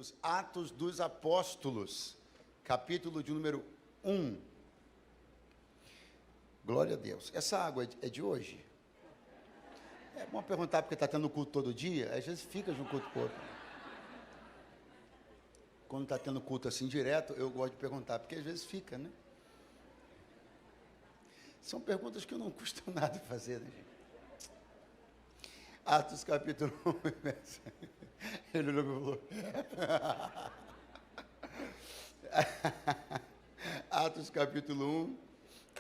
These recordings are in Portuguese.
queridos, Atos dos Apóstolos, capítulo de número 1. Glória a Deus. Essa água é de hoje? É bom perguntar porque está tendo culto todo dia, às vezes fica de um culto para o outro. Quando está tendo culto assim direto, eu gosto de perguntar, porque às vezes fica, né? São perguntas que não custam nada fazer, né, gente? Atos capítulo 1, ele não falou. Atos capítulo 1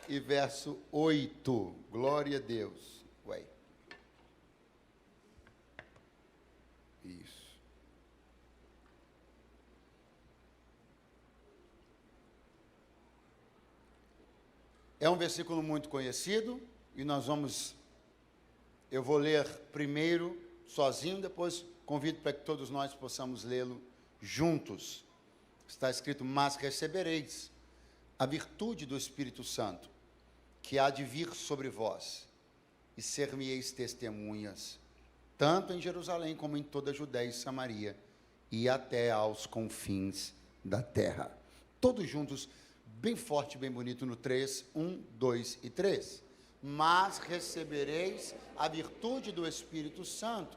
e verso 8. Glória a Deus. Ué. Isso. É um versículo muito conhecido e eu vou ler primeiro sozinho, depois convido para que todos nós possamos lê-lo juntos. Está escrito: mas recebereis a virtude do Espírito Santo, que há de vir sobre vós, e ser-me-eis testemunhas, tanto em Jerusalém como em toda a Judéia e Samaria, e até aos confins da terra. Todos juntos, bem forte, bem bonito no 3, 1, 2 e 3. Mas recebereis a virtude do Espírito Santo,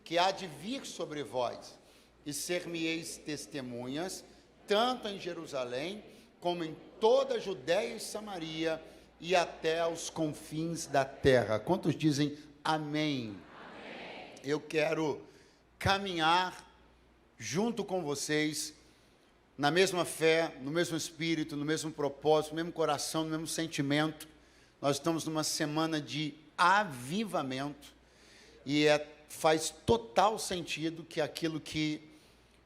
que há de vir sobre vós, e ser-me-eis testemunhas, tanto em Jerusalém, como em toda a Judéia e Samaria, e até aos confins da terra. Quantos dizem amém? Amém. Eu quero caminhar junto com vocês, na mesma fé, no mesmo espírito, no mesmo propósito, no mesmo coração, no mesmo sentimento. Nós estamos numa semana de avivamento e faz total sentido que aquilo que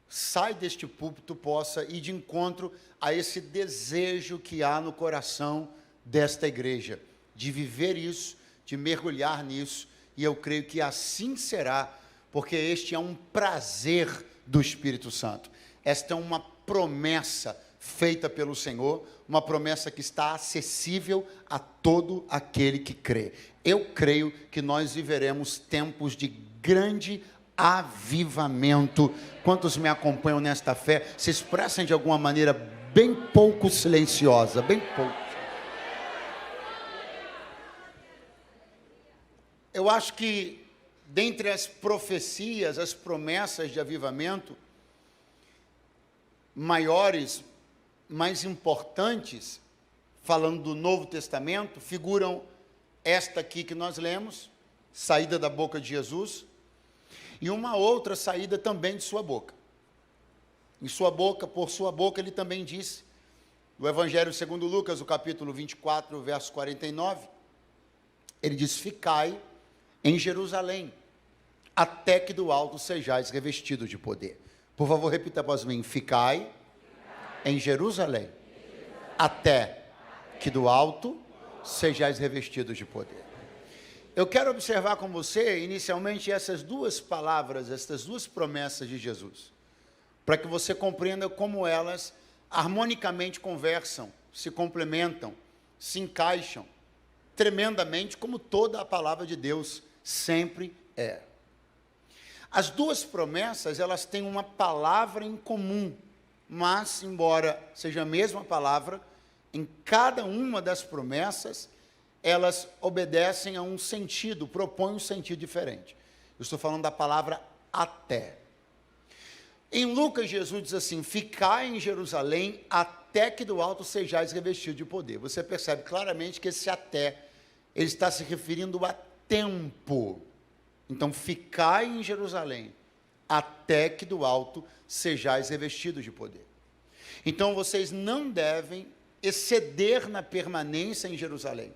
sai deste púlpito possa ir de encontro a esse desejo que há no coração desta igreja, de viver isso, de mergulhar nisso, e eu creio que assim será, porque este é um prazer do Espírito Santo. Esta é uma promessa feita pelo Senhor, uma promessa que está acessível a todo aquele que crê. Eu creio que nós viveremos tempos de grande avivamento. Quantos me acompanham nesta fé, se expressem de alguma maneira bem pouco silenciosa, bem pouco. Eu acho que, dentre as profecias, as promessas de avivamento, maiores, mais importantes, falando do Novo Testamento, figuram esta aqui que nós lemos, saída da boca de Jesus, e uma outra saída também de sua boca. Em sua boca, por sua boca, ele também disse, no Evangelho segundo Lucas, o capítulo 24, verso 49, ele diz: ficai em Jerusalém, até que do alto sejais revestidos de poder. Por favor, repita após mim: ficai em Jerusalém, até que do alto sejais revestidos de poder. Eu quero observar com você, inicialmente, essas duas palavras, essas duas promessas de Jesus, para que você compreenda como elas harmonicamente conversam, se complementam, se encaixam, tremendamente, como toda a palavra de Deus sempre é. As duas promessas, elas têm uma palavra em comum, mas, embora seja a mesma palavra, em cada uma das promessas, elas obedecem a um sentido, propõem um sentido diferente. Eu estou falando da palavra até. Em Lucas, Jesus diz assim: ficai em Jerusalém até que do alto sejais revestidos de poder. Você percebe claramente que esse até, ele está se referindo a tempo. Então, ficai em Jerusalém até que do alto sejais revestidos de poder. Então, vocês não devem exceder na permanência em Jerusalém,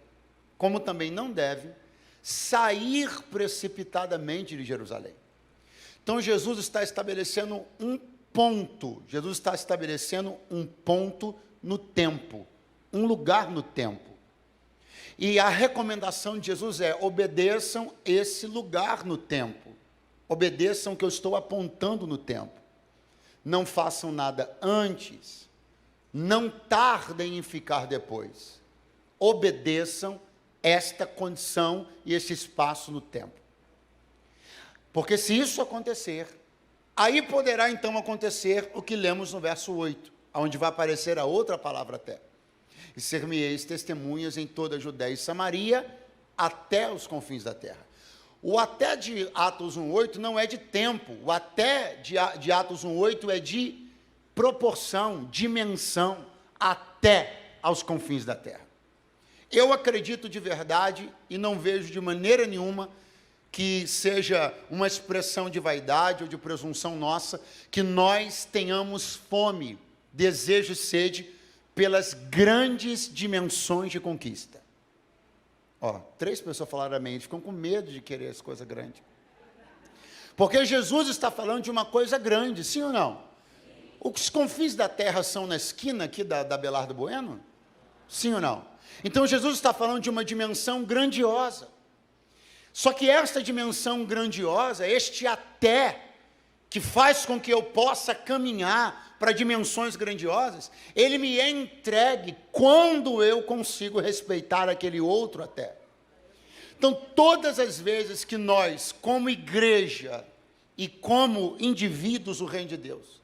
como também não devem sair precipitadamente de Jerusalém. Então, Jesus está estabelecendo um ponto, no tempo, um lugar no tempo. E a recomendação de Jesus é: obedeçam esse lugar no tempo, obedeçam o que eu estou apontando no tempo. Não façam nada antes, não tardem em ficar depois. Obedeçam esta condição e esse espaço no tempo. Porque se isso acontecer, Aí poderá então acontecer o que lemos no verso 8, onde vai aparecer a outra palavra até. E ser-me-eis testemunhas em toda a Judéia e Samaria, até os confins da terra. O até de Atos 1,8 não é de tempo, o até de Atos 1,8 é de proporção, dimensão, até aos confins da terra. Eu acredito de verdade e não vejo de maneira nenhuma que seja uma expressão de vaidade ou de presunção nossa, que nós tenhamos fome, desejo e sede pelas grandes dimensões de conquista. 3 pessoas falaram amém, ficam com medo de querer as coisas grandes. Porque Jesus está falando de uma coisa grande, sim ou não? Os confins da terra são na esquina aqui da Abelardo Bueno? Sim ou não? Então Jesus está falando de uma dimensão grandiosa. Só que esta dimensão grandiosa, este até, que faz com que eu possa caminhar para dimensões grandiosas, ele me é entregue quando eu consigo respeitar aquele outro até. Então, todas as vezes que nós, como igreja e como indivíduos do reino de Deus,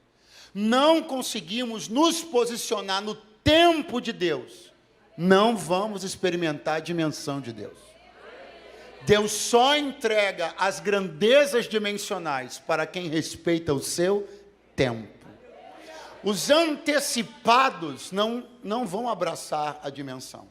não conseguimos nos posicionar no tempo de Deus, não vamos experimentar a dimensão de Deus. Deus só entrega as grandezas dimensionais para quem respeita o seu tempo. Os antecipados não vão abraçar a dimensão.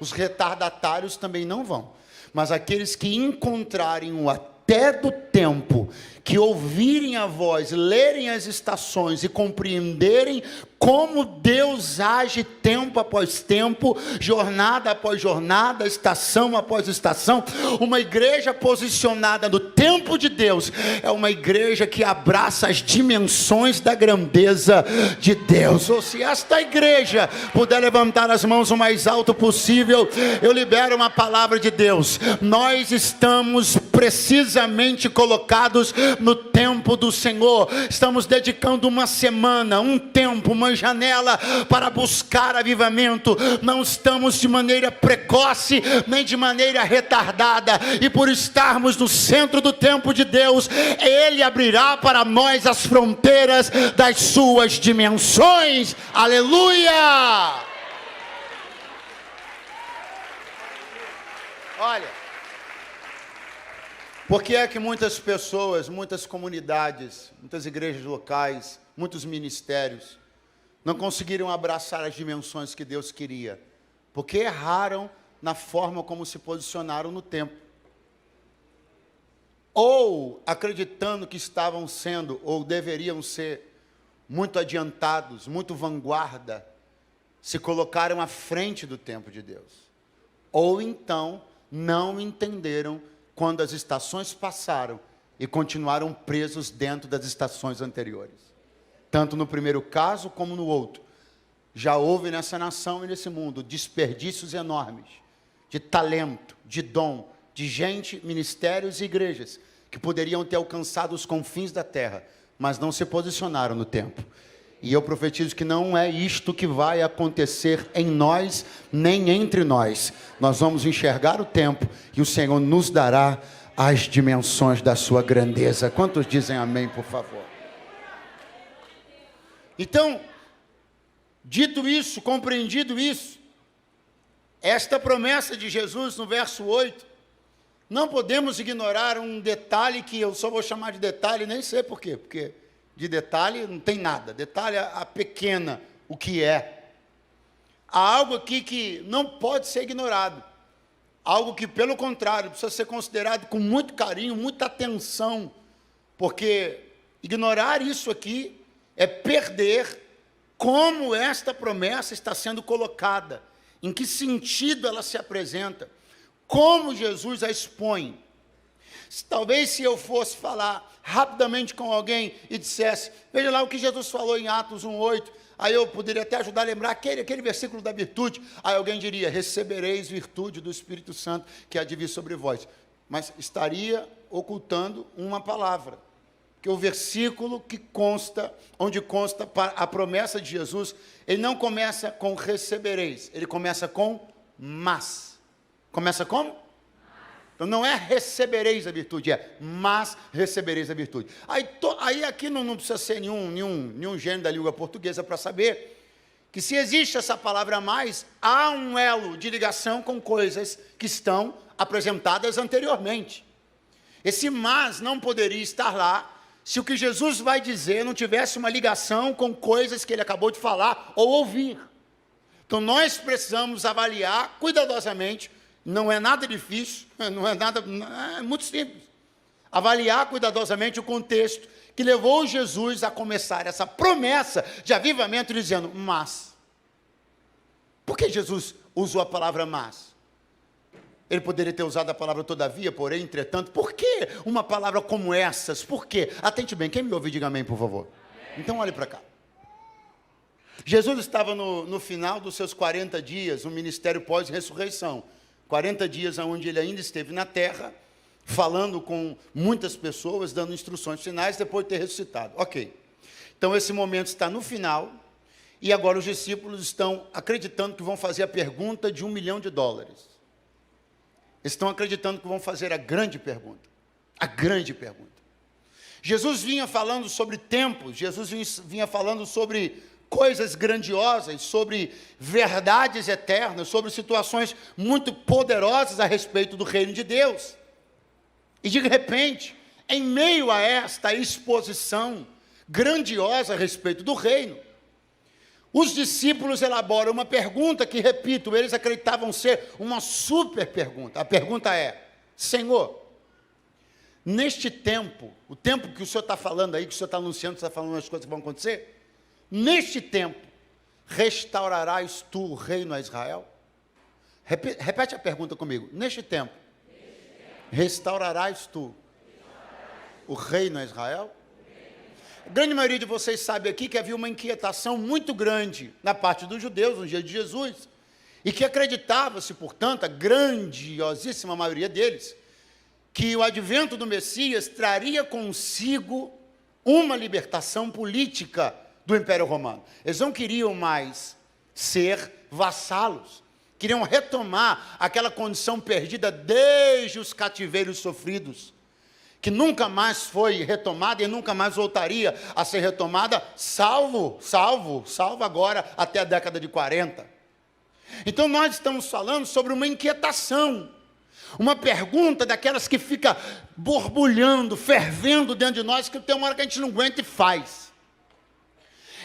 Os retardatários também não vão. Mas aqueles que encontrarem o até do tempo, que ouvirem a voz, lerem as estações e compreenderem como Deus age tempo após tempo, jornada após jornada, estação após estação. Uma igreja posicionada no tempo de Deus é uma igreja que abraça as dimensões da grandeza de Deus. Ou se esta igreja puder levantar as mãos o mais alto possível, eu libero uma palavra de Deus. Nós estamos precisamente colocados no tempo do Senhor. Estamos dedicando uma semana, um tempo, uma janela para buscar avivamento. Não estamos de maneira precoce, nem de maneira retardada, e por estarmos no centro do tempo de Deus, Ele abrirá para nós as fronteiras das suas dimensões. Aleluia! Olha, por que é que muitas pessoas, muitas comunidades, muitas igrejas locais, muitos ministérios não conseguiram abraçar as dimensões que Deus queria? Porque erraram na forma como se posicionaram no tempo. Ou acreditando que estavam sendo, ou deveriam ser, muito adiantados, muito vanguarda, se colocaram à frente do tempo de Deus. Ou então não entenderam quando as estações passaram e continuaram presos dentro das estações anteriores. Tanto no primeiro caso como no outro. Já houve nessa nação e nesse mundo desperdícios enormes de talento, de dom, de gente, ministérios e igrejas que poderiam ter alcançado os confins da terra, mas não se posicionaram no tempo. E eu profetizo que não é isto que vai acontecer em nós, nem entre nós. Nós vamos enxergar o tempo e o Senhor nos dará as dimensões da sua grandeza. Quantos dizem amém, por favor? Então, dito isso, compreendido isso, esta promessa de Jesus no verso 8, não podemos ignorar um detalhe que eu só vou chamar de detalhe, nem sei por quê, porque de detalhe não tem nada, detalhe a pequena, o que é. Há algo aqui que não pode ser ignorado, algo que, pelo contrário, precisa ser considerado com muito carinho, muita atenção, porque ignorar isso aqui é perder como esta promessa está sendo colocada, em que sentido ela se apresenta, como Jesus a expõe. Talvez se eu fosse falar rapidamente com alguém e dissesse, veja lá o que Jesus falou em Atos 1,8, aí eu poderia até ajudar a lembrar aquele versículo da virtude, aí alguém diria, recebereis virtude do Espírito Santo que há de vir sobre vós, mas estaria ocultando uma palavra, que o versículo que consta, onde consta a promessa de Jesus, ele não começa com recebereis, ele começa com mas. Começa como? Então não é recebereis a virtude, é mas recebereis a virtude. Aí aqui não precisa ser nenhum gênio da língua portuguesa para saber que se existe essa palavra mais, há um elo de ligação com coisas que estão apresentadas anteriormente. Esse mas não poderia estar lá se o que Jesus vai dizer não tivesse uma ligação com coisas que ele acabou de falar ou ouvir. Então nós precisamos avaliar cuidadosamente, não é nada difícil, é muito simples. Avaliar cuidadosamente o contexto que levou Jesus a começar essa promessa de avivamento dizendo, mas. Por que Jesus usou a palavra mas? Ele poderia ter usado a palavra todavia, porém, entretanto. Por que uma palavra como essas? Por quê? Atente bem, quem me ouve, diga amém, por favor. Então, olhe para cá. Jesus estava no final dos seus 40 dias, no ministério pós-ressurreição. 40 dias onde ele ainda esteve na terra, falando com muitas pessoas, dando instruções finais, depois de ter ressuscitado. Ok. Então, esse momento está no final, e agora os discípulos estão acreditando que vão fazer a pergunta de $1 milhão. Estão acreditando que vão fazer a grande pergunta. A grande pergunta. Jesus vinha falando sobre tempos, Jesus vinha falando sobre coisas grandiosas, sobre verdades eternas, sobre situações muito poderosas a respeito do reino de Deus. E de repente, em meio a esta exposição grandiosa a respeito do reino, os discípulos elaboram uma pergunta que, repito, eles acreditavam ser uma super pergunta. A pergunta é, Senhor, neste tempo, o tempo que o Senhor está falando aí, que o Senhor está anunciando, que o Senhor está falando as coisas que vão acontecer, neste tempo, restaurarás tu o reino a Israel? Repete a pergunta comigo. Neste tempo, restaurarás tu o reino a Israel? A grande maioria de vocês sabe aqui que havia uma inquietação muito grande na parte dos judeus no dia de Jesus, e que acreditava-se, portanto, a grandiosíssima maioria deles, que o advento do Messias traria consigo uma libertação política do Império Romano. Eles não queriam mais ser vassalos, queriam retomar aquela condição perdida desde os cativeiros sofridos, que nunca mais foi retomada e nunca mais voltaria a ser retomada, salvo agora até a década de 40. Então nós estamos falando sobre uma inquietação, uma pergunta daquelas que fica borbulhando, fervendo dentro de nós, que tem uma hora que a gente não aguenta e faz.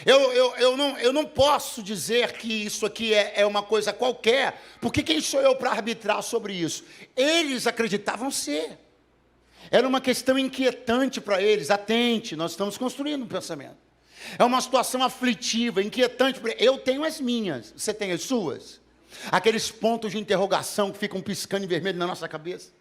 Eu não posso dizer que isso aqui é uma coisa qualquer, porque quem sou eu para arbitrar sobre isso? Eles acreditavam ser. Era uma questão inquietante para eles. Atente, nós estamos construindo um pensamento. É uma situação aflitiva, inquietante. Eu tenho as minhas, você tem as suas? Aqueles pontos de interrogação que ficam piscando em vermelho na nossa cabeça.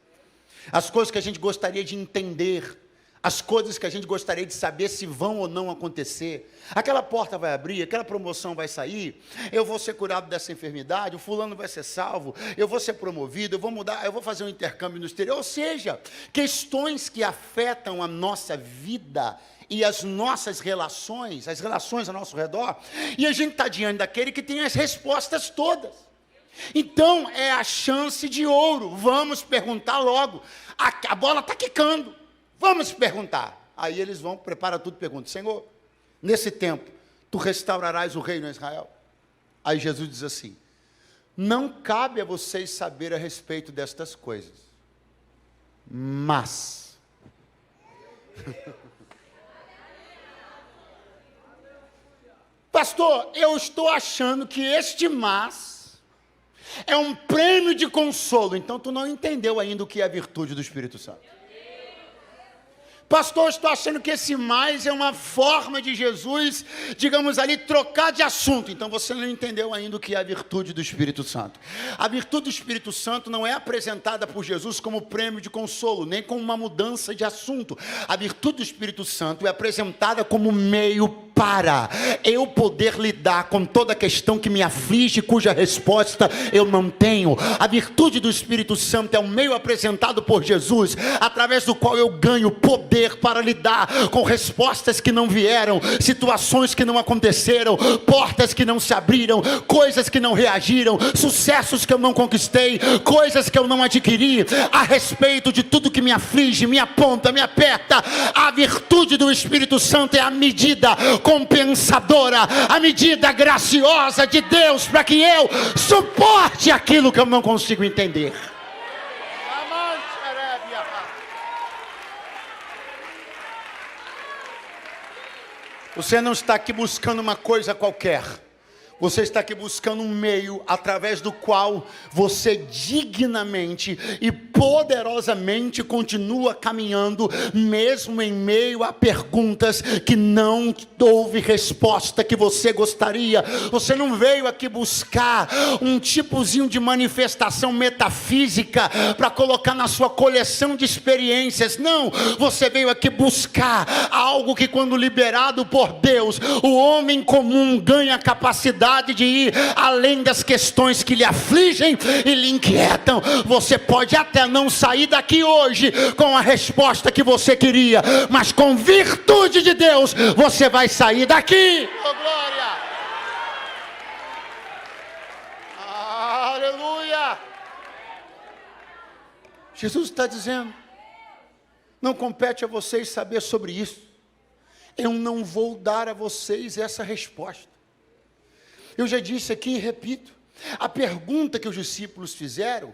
As coisas que a gente gostaria de entender. As coisas que a gente gostaria de saber se vão ou não acontecer. Aquela porta vai abrir, aquela promoção vai sair, eu vou ser curado dessa enfermidade, o fulano vai ser salvo, eu vou ser promovido, eu vou mudar, eu vou fazer um intercâmbio no exterior. Ou seja, questões que afetam a nossa vida e as nossas relações, as relações ao nosso redor, e a gente está diante daquele que tem as respostas todas. Então, é a chance de ouro. Vamos perguntar logo. A bola está quicando. Vamos perguntar. Aí eles vão, prepara tudo e pergunta, Senhor, nesse tempo, tu restaurarás o reino a Israel? Aí Jesus diz assim, não cabe a vocês saber a respeito destas coisas, mas... Pastor, eu estou achando que este mas é um prêmio de consolo. Então tu não entendeu ainda o que é a virtude do Espírito Santo. Pastor, eu estou achando que esse mais é uma forma de Jesus, digamos ali, trocar de assunto. Então você não entendeu ainda o que é a virtude do Espírito Santo. A virtude do Espírito Santo não é apresentada por Jesus como prêmio de consolo, nem como uma mudança de assunto. A virtude do Espírito Santo é apresentada como meio para eu poder lidar com toda questão que me aflige, cuja resposta eu não tenho. A virtude do Espírito Santo é um meio apresentado por Jesus, através do qual eu ganho poder para lidar com respostas que não vieram, situações que não aconteceram, portas que não se abriram, coisas que não reagiram, sucessos que eu não conquistei, coisas que eu não adquiri, a respeito de tudo que me aflige, me aponta, me aperta. A virtude do Espírito Santo é a medida compensadora, a medida graciosa de Deus para que eu suporte aquilo que eu não consigo entender. Você não está aqui buscando uma coisa qualquer. Você está aqui buscando um meio através do qual você dignamente e poderosamente continua caminhando, mesmo em meio a perguntas que não houve resposta que você gostaria. Você não veio aqui buscar um tipozinho de manifestação metafísica para colocar na sua coleção de experiências. Não, você veio aqui buscar algo que, quando liberado por Deus, o homem comum ganha capacidade de ir além das questões que lhe afligem e lhe inquietam. Você pode até não sair daqui hoje com a resposta que você queria, mas com virtude de Deus você vai sair daqui. Oh, glória! Aleluia! Jesus está dizendo: não compete a vocês saber sobre isso. Eu não vou dar a vocês essa resposta. Eu já disse aqui e repito, a pergunta que os discípulos fizeram,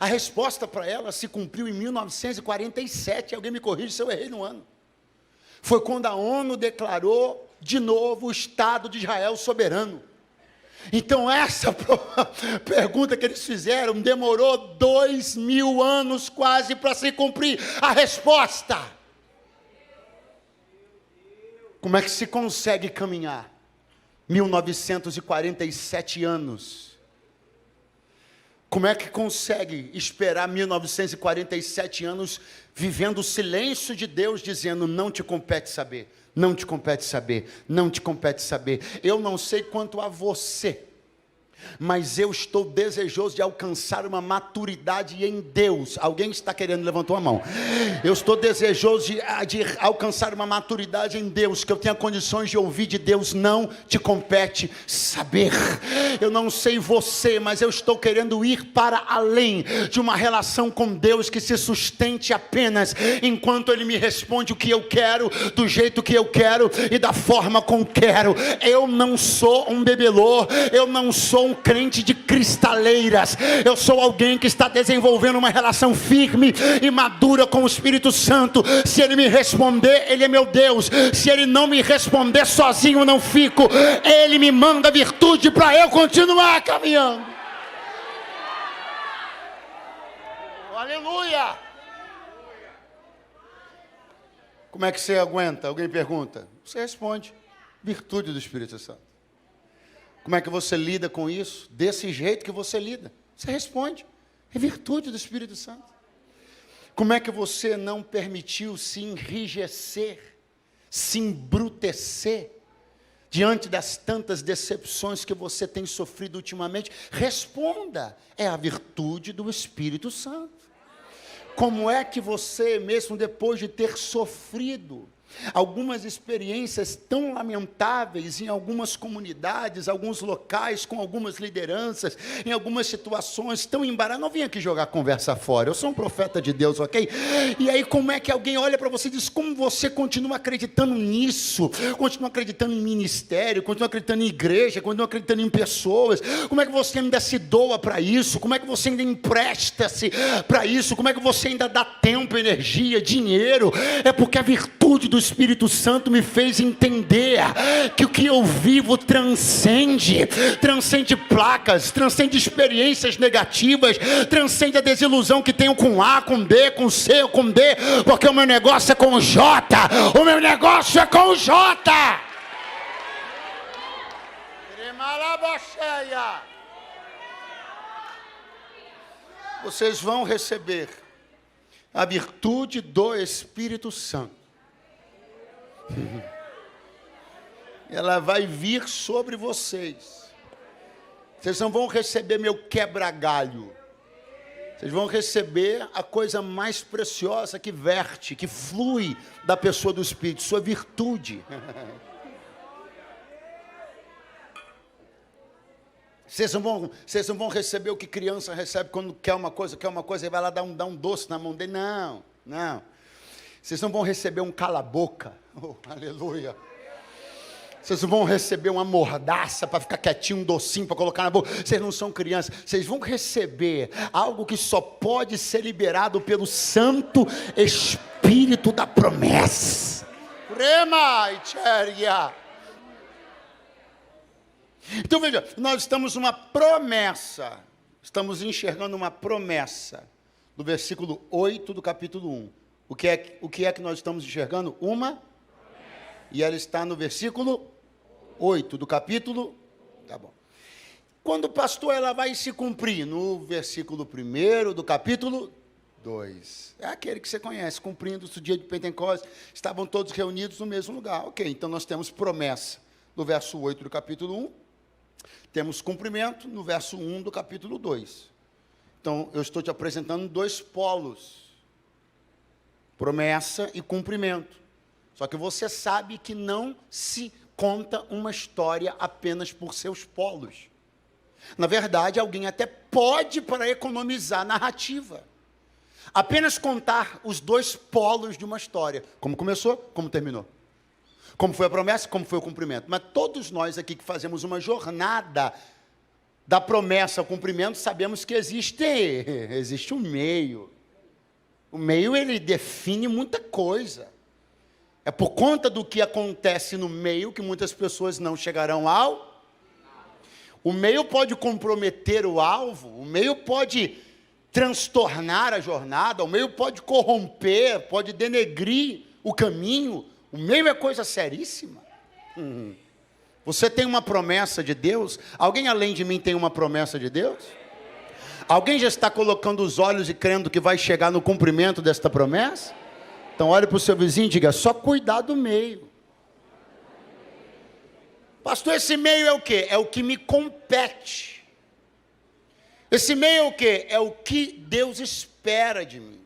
a resposta para ela se cumpriu em 1947, alguém me corrige se eu errei no ano. Foi quando a ONU declarou de novo o Estado de Israel soberano. Então essa pergunta que eles fizeram demorou 2000 anos quase para se cumprir a resposta. Como é que se consegue caminhar 1947 anos? Como é que consegue esperar 1947 anos vivendo o silêncio de Deus, dizendo: não te compete saber, não te compete saber, não te compete saber. Eu não sei quanto a você, mas eu estou desejoso de alcançar uma maturidade em Deus. Alguém está querendo? Levantou a mão. Eu estou desejoso de alcançar uma maturidade em Deus, que eu tenha condições de ouvir de Deus: não te compete saber. Eu não sei você, mas eu estou querendo ir para além de uma relação com Deus que se sustente apenas enquanto Ele me responde o que eu quero, do jeito que eu quero e da forma como quero. Eu não sou um bebelô, eu não sou um crente de cristaleiras. Eu sou alguém que está desenvolvendo uma relação firme e madura com o Espírito Santo. Se Ele me responder, Ele é meu Deus. Se Ele não me responder, sozinho eu não fico. Ele me manda virtude para eu continuar caminhando. Aleluia! Como é que você aguenta? Alguém pergunta. Você responde: virtude do Espírito Santo. Como é que você lida com isso? Desse jeito que você lida. Você responde: é virtude do Espírito Santo. Como é que você não permitiu se enrijecer, se embrutecer diante das tantas decepções que você tem sofrido ultimamente? Responda: é a virtude do Espírito Santo. Como é que você, mesmo depois de ter sofrido algumas experiências tão lamentáveis em algumas comunidades, alguns locais, com algumas lideranças, em algumas situações tão embaraçosas, não vim aqui jogar conversa fora, eu sou um profeta de Deus, ok? E aí como é que alguém olha para você e diz: como você continua acreditando nisso, continua acreditando em ministério, continua acreditando em igreja, continua acreditando em pessoas, como é que você ainda se doa para isso, como é que você ainda empresta-se para isso, como é que você ainda dá tempo, energia, dinheiro? É porque a virtude do Espírito Santo me fez entender que o que eu vivo transcende placas, transcende experiências negativas, transcende a desilusão que tenho com A, com B, com C ou com D, porque o meu negócio é com o J, o meu negócio é com o J. Vocês vão receber a virtude do Espírito Santo. ela vai vir sobre vocês. Vocês não vão receber meu quebra-galho. Vocês vão receber a coisa mais preciosa que verte, que flui da pessoa do Espírito, sua virtude. Vocês não vão receber o que criança recebe quando quer uma coisa, e vai lá dar um doce na mão dele. Não, não. Vocês não vão receber um cala-boca. Oh, aleluia. Vocês não vão receber uma mordaça para ficar quietinho, um docinho para colocar na boca. Vocês não são crianças. Vocês vão receber algo que só pode ser liberado pelo Santo Espírito da promessa. Rema e Tcheria. Então veja, nós estamos numa promessa. Estamos enxergando uma promessa. No versículo 8 do capítulo 1. O que é que nós estamos enxergando? Uma promessa. E ela está no versículo 8 do capítulo. Tá bom. Quando o pastor, ela vai se cumprir? No versículo 1 do capítulo 2. É aquele que você conhece, cumprindo-se o dia de Pentecostes. Estavam todos reunidos no mesmo lugar. Ok, então nós temos promessa no verso 8 do capítulo 1. Temos cumprimento no verso 1 do capítulo 2. Então, eu estou te apresentando dois polos. Promessa e cumprimento. Só que você sabe que não se conta uma história apenas por seus polos. Na verdade, alguém até pode, para economizar narrativa, apenas contar os dois polos de uma história. Como começou, como terminou. Como foi a promessa, como foi o cumprimento. Mas todos nós aqui que fazemos uma jornada da promessa ao cumprimento, sabemos que existe um meio. O meio, ele define muita coisa. É por conta do que acontece no meio que muitas pessoas não chegarão ao. O meio pode comprometer o alvo, o meio pode transtornar a jornada, o meio pode corromper, pode denegrir o caminho. O meio é coisa seríssima. Você tem uma promessa de Deus? Alguém além de mim tem uma promessa de Deus? Alguém já está colocando os olhos e crendo que vai chegar no cumprimento desta promessa? Então olhe para o seu vizinho e diga, só cuidar do meio. Pastor, esse meio é o quê? É o que me compete. Esse meio é o quê? É o que Deus espera de mim.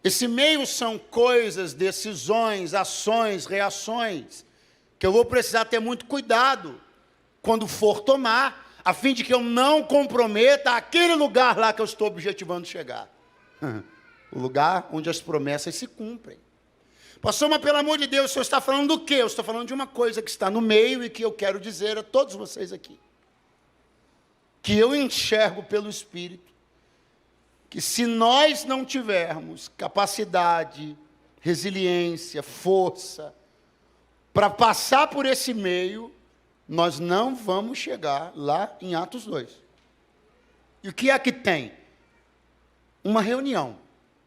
Esse meio são coisas, decisões, ações, reações, que eu vou precisar ter muito cuidado quando for tomar, a fim de que eu não comprometa aquele lugar lá que eu estou objetivando chegar. O lugar onde as promessas se cumprem. Pastor, mas pelo amor de Deus, o senhor está falando do quê? Eu estou falando de uma coisa que está no meio e que eu quero dizer a todos vocês aqui. Que eu enxergo pelo Espírito, que se nós não tivermos capacidade, resiliência, força, para passar por esse meio, nós não vamos chegar lá em Atos 2. E o que é que tem? Uma reunião.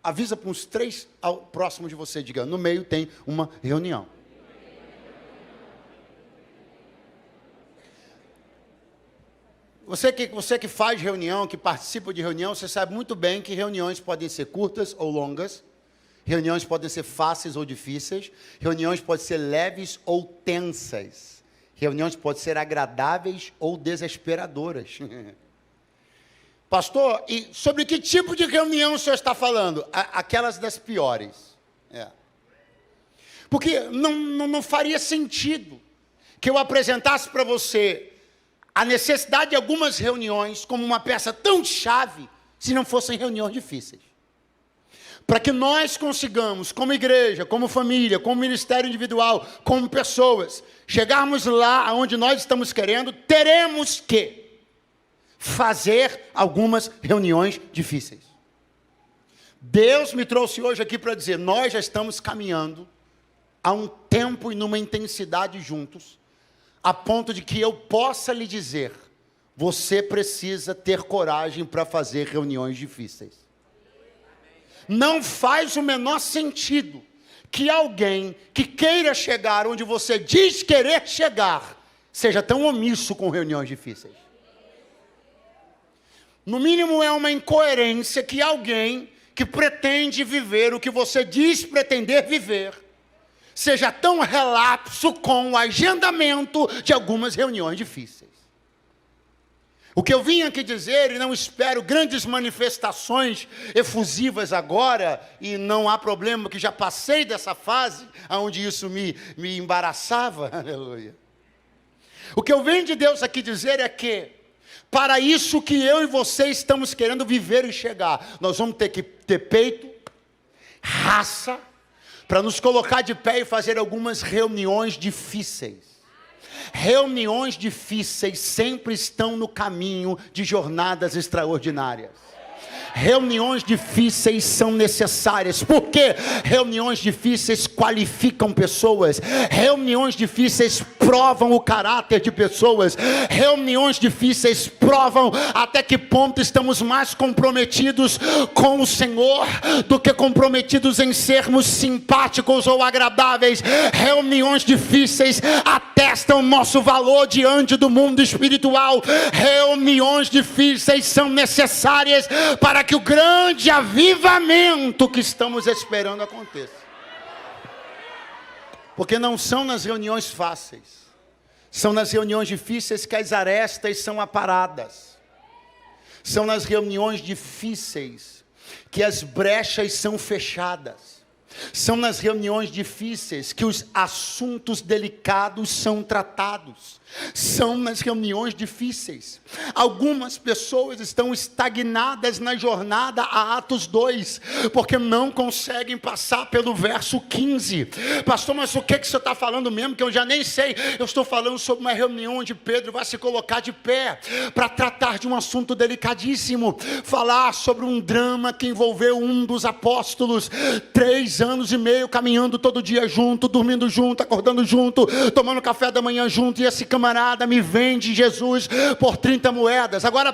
Avisa para uns 3 próximos de você, diga, no meio tem uma reunião. Você que faz reunião, que participa de reunião, você sabe muito bem que reuniões podem ser curtas ou longas, reuniões podem ser fáceis ou difíceis, reuniões podem ser leves ou tensas, reuniões podem ser agradáveis ou desesperadoras. Pastor, e sobre que tipo de reunião o senhor está falando? Aquelas das piores. Porque não faria sentido que eu apresentasse para você a necessidade de algumas reuniões como uma peça tão chave, se não fossem reuniões difíceis. Para que nós consigamos, como igreja, como família, como ministério individual, como pessoas, chegarmos lá onde nós estamos querendo, teremos que fazer algumas reuniões difíceis. Deus me trouxe hoje aqui para dizer, nós já estamos caminhando há um tempo e numa intensidade juntos, a ponto de que eu possa lhe dizer, você precisa ter coragem para fazer reuniões difíceis. Não faz o menor sentido que alguém que queira chegar onde você diz querer chegar, seja tão omisso com reuniões difíceis. No mínimo é uma incoerência que alguém que pretende viver o que você diz pretender viver, seja tão relapso com o agendamento de algumas reuniões difíceis. O que eu vim aqui dizer, e não espero grandes manifestações efusivas agora, e não há problema que já passei dessa fase, onde isso me embaraçava, aleluia. O que eu venho de Deus aqui dizer é que, para isso que eu e você estamos querendo viver e chegar, nós vamos ter que ter peito, raça, para nos colocar de pé e fazer algumas reuniões difíceis. Reuniões difíceis sempre estão no caminho de jornadas extraordinárias. Reuniões difíceis são necessárias, porque reuniões difíceis qualificam pessoas, reuniões difíceis provam o caráter de pessoas, reuniões difíceis provam até que ponto estamos mais comprometidos com o Senhor do que comprometidos em sermos simpáticos ou agradáveis. Reuniões difíceis atestam nosso valor diante do mundo espiritual. Reuniões difíceis são necessárias para que o grande avivamento que estamos esperando aconteça. Porque não são nas reuniões fáceis, são nas reuniões difíceis que as arestas são aparadas. São nas reuniões difíceis que as brechas são fechadas. São nas reuniões difíceis que os assuntos delicados são tratados. São nas reuniões difíceis. Algumas pessoas estão estagnadas na jornada a Atos 2, porque não conseguem passar pelo verso 15. Pastor, mas o que você está falando mesmo, que eu já nem sei? Eu estou falando sobre uma reunião onde Pedro vai se colocar de pé, para tratar de um assunto delicadíssimo, falar sobre um drama que envolveu um dos apóstolos, 3 anos e meio caminhando todo dia junto, dormindo junto, acordando junto, tomando café da manhã junto, e esse camarada me vende Jesus por 30 moedas. Agora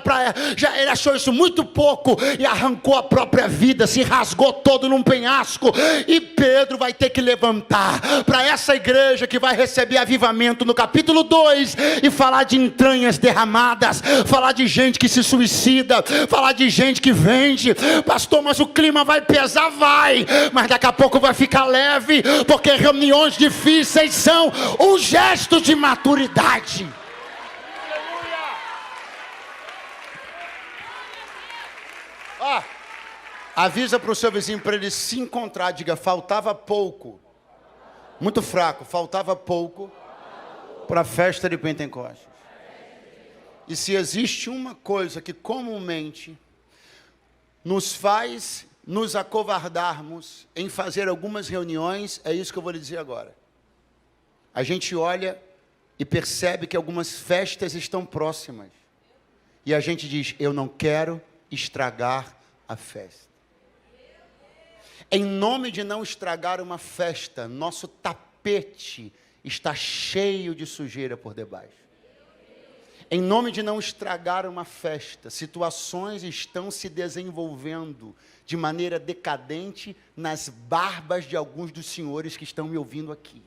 já ele achou isso muito pouco e arrancou a própria vida, se rasgou todo num penhasco. E Pedro vai ter que levantar para essa igreja que vai receber avivamento no capítulo 2 e falar de entranhas derramadas, falar de gente que se suicida, falar de gente que vende. Pastor, mas o clima vai pesar? Vai, mas daqui a pouco vai ficar leve, porque reuniões difíceis são um gesto de maturidade. Avisa para o seu vizinho para ele se encontrar. Diga: faltava pouco, muito fraco, faltava pouco para a festa de Pentecostes. E se existe uma coisa que comumente nos faz nos acovardarmos em fazer algumas reuniões, é isso que eu vou lhe dizer agora. A gente olha e percebe que algumas festas estão próximas, e a gente diz: eu não quero estragar a festa. Em nome de não estragar uma festa, nosso tapete está cheio de sujeira por debaixo. Em nome de não estragar uma festa, situações estão se desenvolvendo de maneira decadente nas barbas de alguns dos senhores que estão me ouvindo aqui.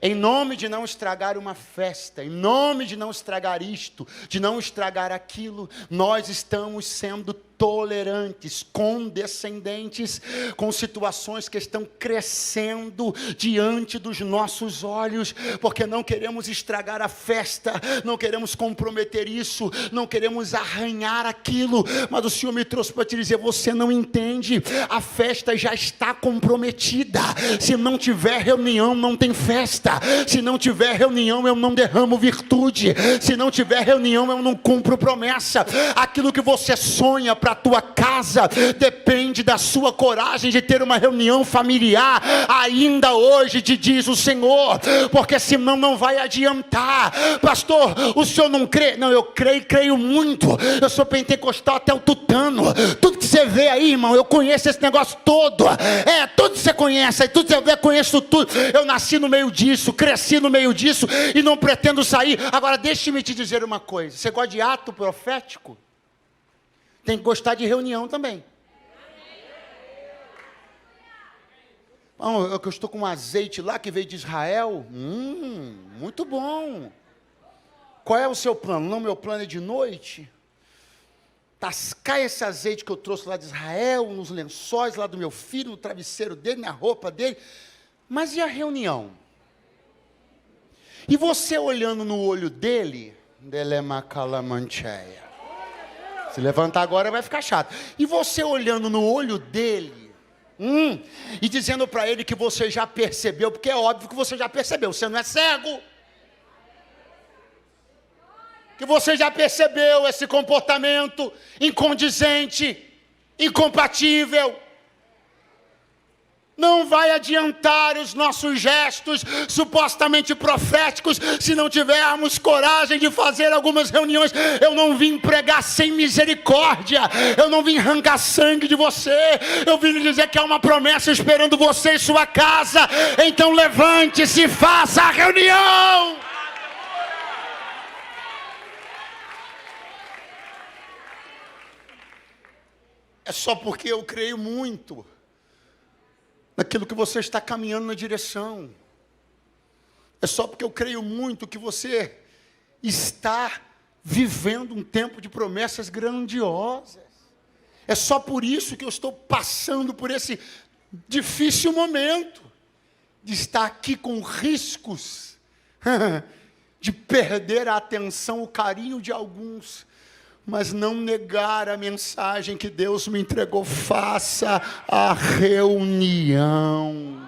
Em nome de não estragar uma festa, em nome de não estragar isto, de não estragar aquilo, nós estamos sendo tolerantes, condescendentes com situações que estão crescendo diante dos nossos olhos, porque não queremos estragar a festa, não queremos comprometer isso, não queremos arranhar aquilo. Mas o Senhor me trouxe para te dizer: você não entende, a festa já está comprometida. Se não tiver reunião, não tem festa. Se não tiver reunião, eu não derramo virtude. Se não tiver reunião, eu não cumpro promessa. Aquilo que você sonha para a tua casa depende da sua coragem de ter uma reunião familiar ainda hoje, te diz o Senhor, porque senão não vai adiantar. Pastor, o senhor não crê? Não, eu creio, creio muito. Eu sou pentecostal até o tutano. Tudo que você vê aí, irmão, eu conheço esse negócio todo. Tudo que você conhece aí, tudo que você vê, eu conheço tudo. Eu nasci no meio disso, cresci no meio disso e não pretendo sair. Agora deixe-me te dizer uma coisa: você gosta de ato profético? Tem que gostar de reunião também. Eu estou com um azeite lá que veio de Israel. Muito bom. Qual é o seu plano? Não, meu plano é de noite tascar esse azeite que eu trouxe lá de Israel, nos lençóis lá do meu filho, no travesseiro dele, na roupa dele. Mas e a reunião? E você olhando no olho dele, se levantar agora vai ficar chato. E você olhando no olho dele, e dizendo para ele que você já percebeu, porque é óbvio que você já percebeu, você não é cego. Que você já percebeu esse comportamento incondizente, incompatível. Não vai adiantar os nossos gestos supostamente proféticos se não tivermos coragem de fazer algumas reuniões. Eu não vim pregar sem misericórdia, eu não vim arrancar sangue de você, eu vim lhe dizer que há uma promessa esperando você em sua casa. Então levante-se e faça a reunião. É só porque eu creio muito naquilo que você está caminhando na direção. É só porque eu creio muito que você está vivendo um tempo de promessas grandiosas. É só por isso que eu estou passando por esse difícil momento de estar aqui com riscos de perder a atenção, o carinho de alguns, mas não negar a mensagem que Deus me entregou. Faça a reunião.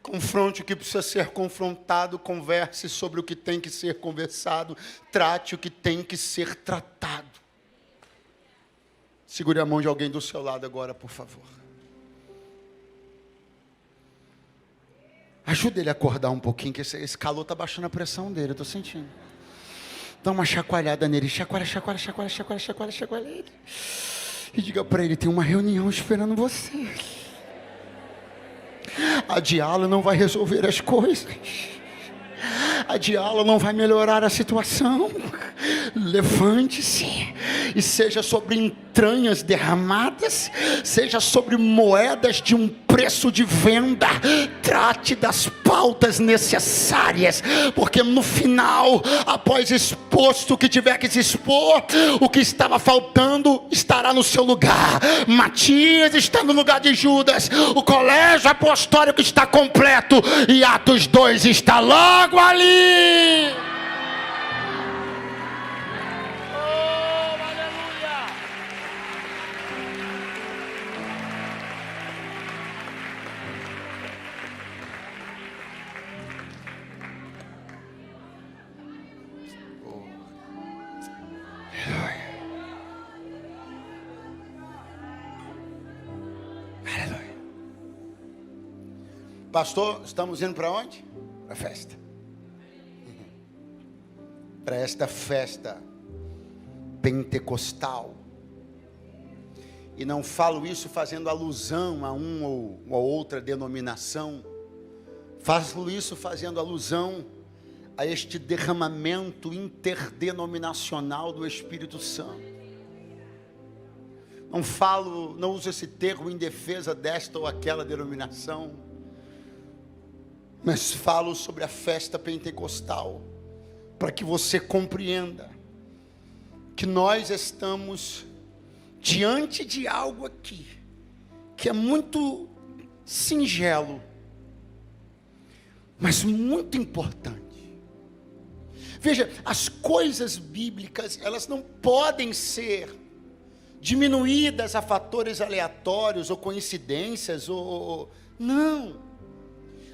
Confronte o que precisa ser confrontado, converse sobre o que tem que ser conversado, trate o que tem que ser tratado. Segure a mão de alguém do seu lado agora, por favor. Ajuda ele a acordar um pouquinho, que esse calor está baixando a pressão dele, eu estou sentindo. Dá uma chacoalhada nele, chacoalha ele. E diga para ele, tem uma reunião esperando você. Adiá-lo não vai resolver as coisas. Adiá-lo não vai melhorar a situação. Levante-se e seja sobre entranhas derramadas, seja sobre moedas de um preço de venda. Trate das pautas necessárias, porque no final, após exposto o que tiver que se expor, o que estava faltando estará no seu lugar. Matias está no lugar de Judas, o colégio apostólico está completo e Atos 2 está logo ali. Pastor, estamos indo para onde? Para a festa. Para esta festa pentecostal. E não falo isso fazendo alusão a uma ou outra denominação. Falo isso fazendo alusão a este derramamento interdenominacional do Espírito Santo. Não uso esse termo em defesa desta ou aquela denominação, mas falo sobre a festa pentecostal, para que você compreenda que nós estamos diante de algo aqui, que é muito singelo, mas muito importante. Veja, as coisas bíblicas, elas não podem ser diminuídas a fatores aleatórios, ou coincidências, não.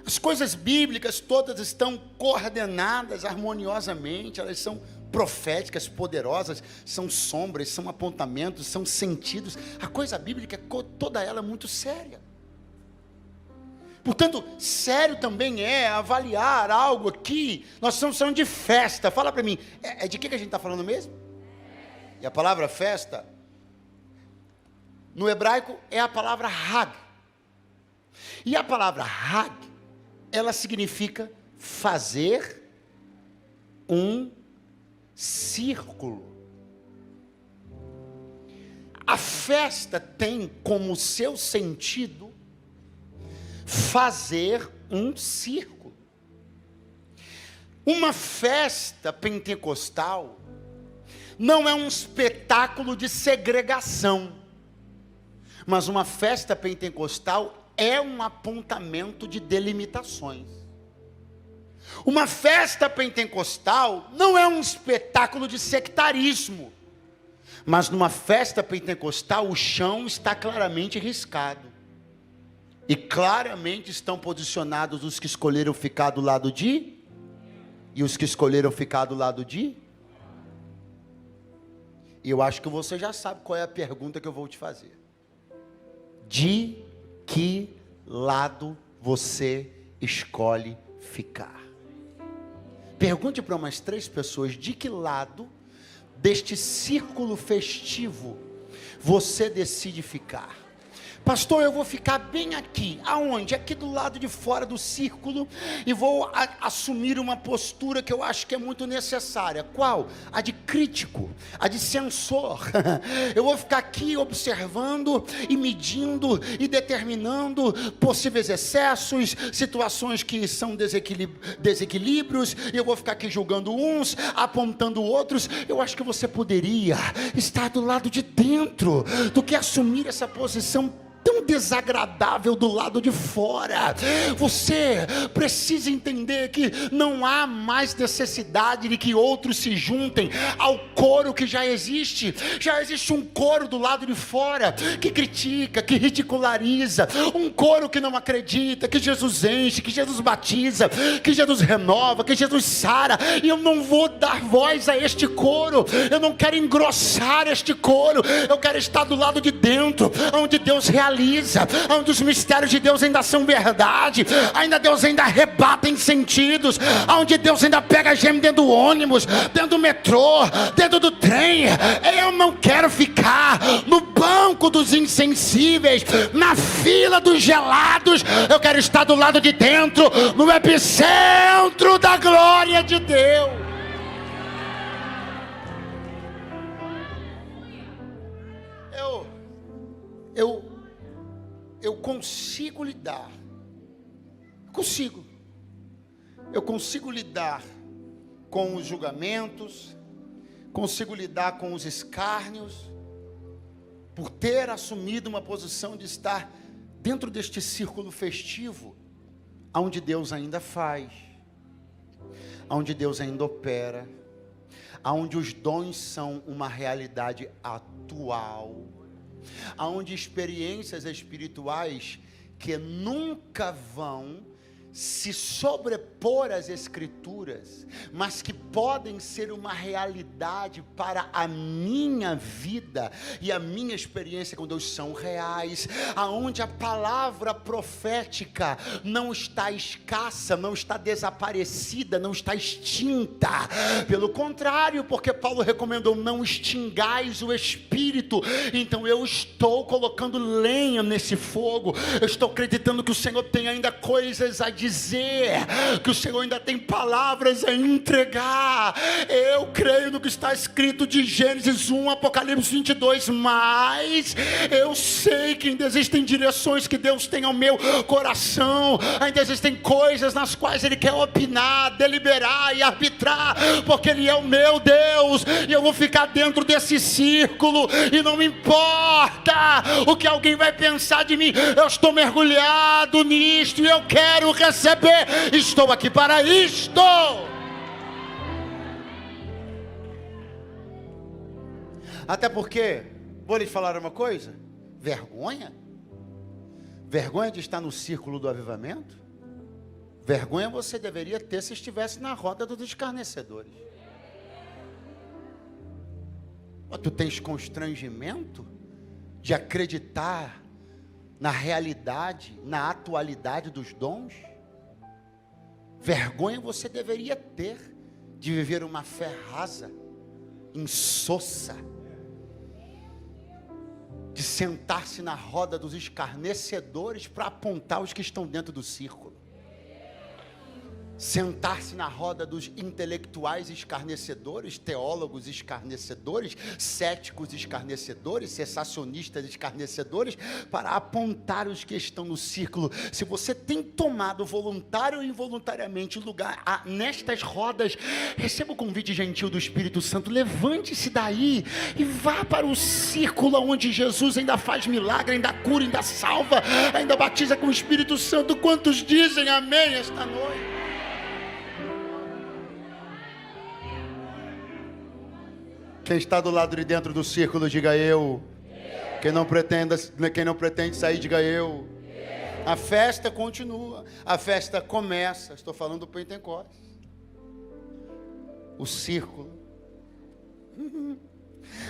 As coisas bíblicas todas estão coordenadas harmoniosamente, elas são proféticas, poderosas, são sombras, são apontamentos, são sentidos. A coisa bíblica, toda ela é muito séria. Portanto, sério também é avaliar algo aqui. Nós estamos falando de festa. Fala para mim, é de que a gente está falando mesmo? E a palavra festa, no hebraico, é a palavra Hag. E a palavra Hag, ela significa fazer um círculo. A festa tem como seu sentido fazer um círculo. Uma festa pentecostal não é um espetáculo de segregação, mas uma festa pentecostal é um apontamento de delimitações. Uma festa pentecostal não é um espetáculo de sectarismo. Mas numa festa pentecostal, o chão está claramente riscado. E claramente estão posicionados os que escolheram ficar do lado de... E os que escolheram ficar do lado de... E eu acho que você já sabe qual é a pergunta que eu vou te fazer. De que lado você escolhe ficar? Pergunte para umas 3 pessoas, de que lado deste círculo festivo você decide ficar? Pastor, eu vou ficar bem aqui. Aonde? Aqui do lado de fora do círculo. E vou assumir uma postura que eu acho que é muito necessária. Qual? A de crítico, a de censor. Eu vou ficar aqui observando e medindo e determinando possíveis excessos, situações que são desequilíbrios. E eu vou ficar aqui julgando uns, apontando outros. Eu acho que você poderia estar do lado de dentro do que assumir essa posição tão desagradável do lado de fora. Você precisa entender que não há mais necessidade de que outros se juntem ao coro que já existe. Já existe um coro do lado de fora que critica, que ridiculariza, um coro que não acredita que Jesus enche, que Jesus batiza, que Jesus renova, que Jesus sara. E eu não vou dar voz a este coro. Eu não quero engrossar este coro. Eu quero estar do lado de dentro, onde Deus realiza, onde os mistérios de Deus ainda são verdade, Deus ainda arrebata em sentidos, onde Deus ainda pega a gente dentro do ônibus, dentro do metrô, dentro do trem. Eu não quero ficar no banco dos insensíveis, na fila dos gelados. Eu quero estar do lado de dentro, no epicentro da glória de Deus. Eu consigo lidar. Eu consigo lidar com os julgamentos, consigo lidar com os escárnios, por ter assumido uma posição de estar dentro deste círculo festivo, onde Deus ainda faz, onde Deus ainda opera, onde os dons são uma realidade atual, onde experiências espirituais que nunca vão se sobrepor às escrituras, mas que podem ser uma realidade para a minha vida e a minha experiência com Deus são reais, aonde a palavra profética não está escassa, não está desaparecida, não está extinta. Pelo contrário, porque Paulo recomendou: não extingais o espírito. Então eu estou colocando lenha nesse fogo. Eu estou acreditando que o Senhor tem ainda coisas a dizer, que o Senhor ainda tem palavras a entregar. Eu creio no que está escrito de Gênesis 1, Apocalipse 22, mas eu sei que ainda existem direções que Deus tem ao meu coração, ainda existem coisas nas quais Ele quer opinar, deliberar e arbitrar, porque Ele é o meu Deus, e eu vou ficar dentro desse círculo, e não me importa o que alguém vai pensar de mim. Eu estou mergulhado nisto, e eu quero receber. Estou aqui para isto. Até porque, vou lhes falar uma coisa: vergonha de estar no círculo do avivamento. Vergonha você deveria ter se estivesse na roda dos escarnecedores. Tu tens constrangimento de acreditar na realidade, na atualidade dos dons? Vergonha você deveria ter de viver uma fé rasa, insossa, de sentar-se na roda dos escarnecedores para apontar os que estão dentro do círculo. sentar-se na roda dos intelectuais escarnecedores, teólogos escarnecedores, céticos escarnecedores, cessacionistas escarnecedores, para apontar os que estão no círculo. Se você tem tomado voluntário ou involuntariamente lugar nestas rodas, receba o convite gentil do Espírito Santo, levante-se daí e vá para o círculo onde Jesus ainda faz milagre, ainda cura, ainda salva, ainda batiza com o Espírito Santo. Quantos dizem amém esta noite? Quem está do lado de dentro do círculo, diga eu. Quem não pretende sair, diga eu. A festa continua, a festa começa. Estou falando do Pentecostes. O círculo.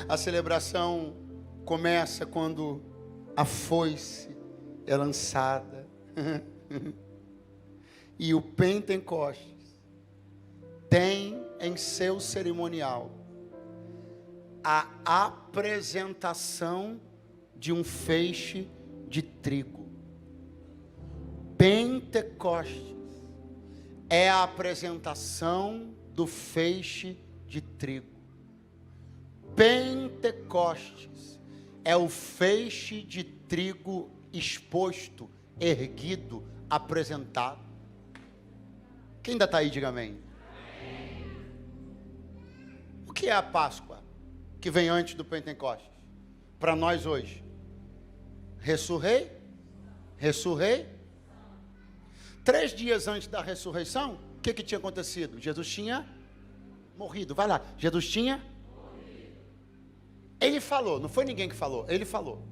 A celebração começa quando a foice é lançada. E o Pentecostes tem em seu cerimonial a apresentação de um feixe de trigo. Pentecostes é a apresentação do feixe de trigo. Pentecostes é o feixe de trigo exposto, erguido, apresentado. Quem ainda está aí, diga amém. O que é a Páscoa que vem antes do Pentecostes? Para nós hoje. Ressurrei. 3 dias antes da ressurreição, o que tinha acontecido? Jesus tinha morrido. Vai lá. Jesus tinha morrido. Ele falou, não foi ninguém que falou, ele falou.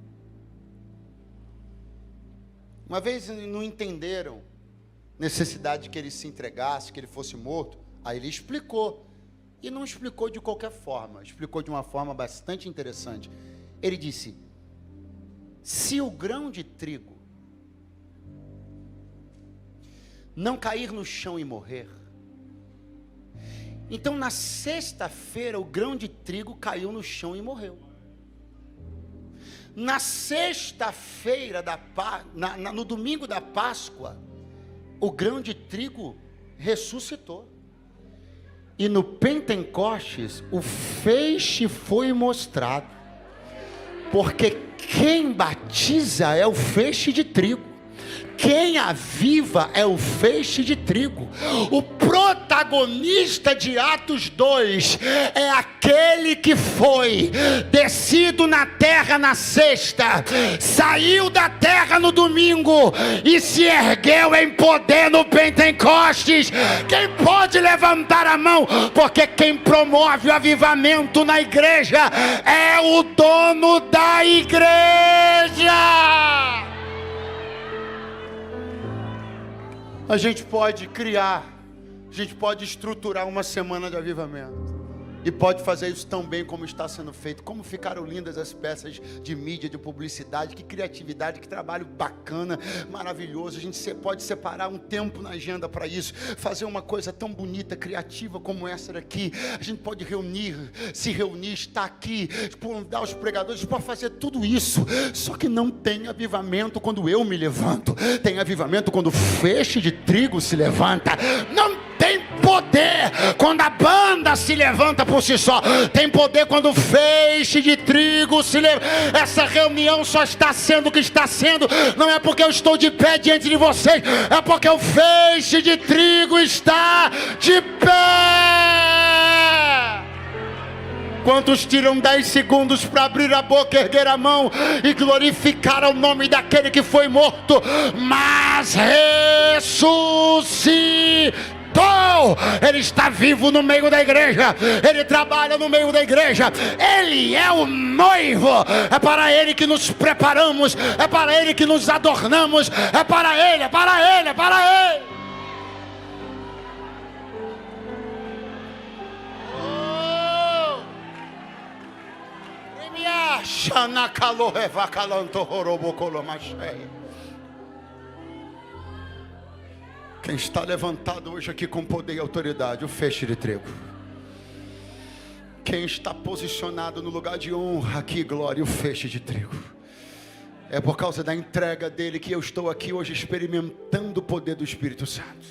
Uma vez não entenderam necessidade de que ele se entregasse, que ele fosse morto, aí ele explicou. E não explicou de qualquer forma, explicou de uma forma bastante interessante. Ele disse: se o grão de trigo não cair no chão e morrer, então na sexta-feira o grão de trigo caiu no chão e morreu. Na sexta-feira, no domingo da Páscoa, o grão de trigo ressuscitou. E no Pentecostes, o feixe foi mostrado. Porque quem batiza é o feixe de trigo. Quem aviva é o feixe de trigo. O protagonista de Atos 2 é aquele que foi descido na terra na sexta, saiu da terra no domingo e se ergueu em poder no Pentecostes. Quem pode levantar a mão? Porque quem promove o avivamento na igreja é o dono da igreja. A gente pode criar, a gente pode estruturar uma semana de avivamento. E pode fazer isso tão bem como está sendo feito. Como ficaram lindas as peças de mídia, de publicidade. Que criatividade, que trabalho bacana, maravilhoso. A gente pode separar um tempo na agenda para isso. Fazer uma coisa tão bonita, criativa como essa daqui. A gente pode se reunir, estar aqui, dar os pregadores, pode fazer tudo isso. Só que não tem avivamento quando eu me levanto. Tem avivamento quando o feixe de trigo se levanta. Não tem poder quando a banda se levanta por si só. Tem poder quando o feixe de trigo se levanta. Essa reunião só está sendo o que está sendo. Não é porque eu estou de pé diante de vocês, é porque o feixe de trigo está de pé. Quantos tiram 10 segundos para abrir a boca, erguer a mão e glorificar o nome daquele que foi morto, mas ressuscitou? Ele está vivo no meio da igreja. Ele trabalha no meio da igreja. Ele é o noivo. É para ele que nos preparamos. É para ele que nos adornamos. É para ele, é para ele, é para ele. Quem está levantado hoje aqui com poder e autoridade? O feixe de trigo. Quem está posicionado no lugar de honra aqui, glória, o feixe de trigo. É por causa da entrega dele que eu estou aqui hoje experimentando o poder do Espírito Santo.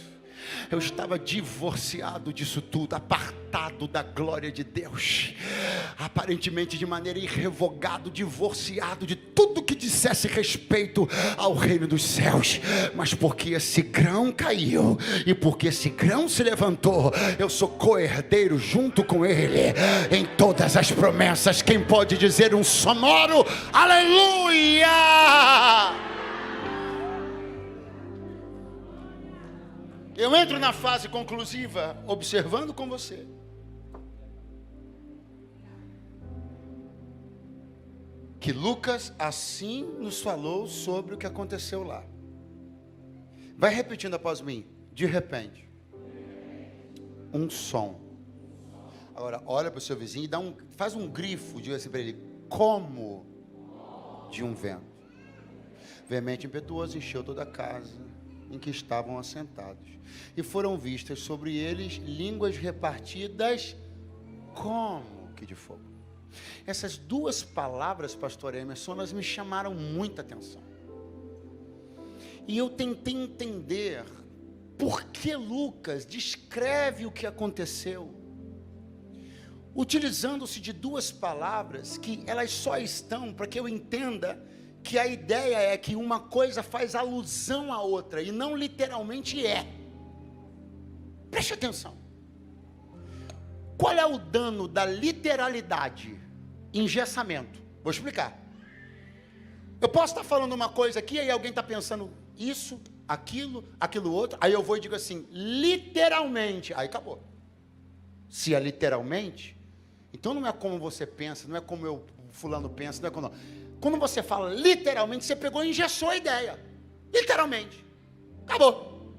Eu estava divorciado disso tudo, apartado da glória de Deus, aparentemente de maneira irrevogado, divorciado de tudo que dissesse respeito ao reino dos céus. Mas porque esse grão caiu e porque esse grão se levantou, eu sou co-herdeiro junto com ele em todas as promessas. Quem pode dizer um sonoro aleluia? Eu entro na fase conclusiva, observando com você. Que Lucas assim nos falou sobre o que aconteceu lá. Vai repetindo após mim. De repente. Um som. Agora, olha para o seu vizinho e faz um grifo, diga assim para ele. Como de um vento. Veemente impetuoso encheu toda a casa em que estavam assentados. E foram vistas sobre eles línguas repartidas como que de fogo. Essas duas palavras, pastor Emerson, elas me chamaram muita atenção. E eu tentei entender por que Lucas descreve o que aconteceu, utilizando-se de duas palavras que elas só estão para que eu entenda que a ideia é que uma coisa faz alusão à outra e não literalmente é. Preste atenção. Qual é o dano da literalidade? Engessamento. Vou explicar. Eu posso estar falando uma coisa aqui e aí alguém está pensando isso, aquilo outro. Aí eu vou e digo assim, literalmente. Aí acabou. Se é literalmente, então não é como você pensa, não é como o fulano pensa, não é como... Quando você fala literalmente, você pegou e engessou a ideia. Literalmente. Acabou.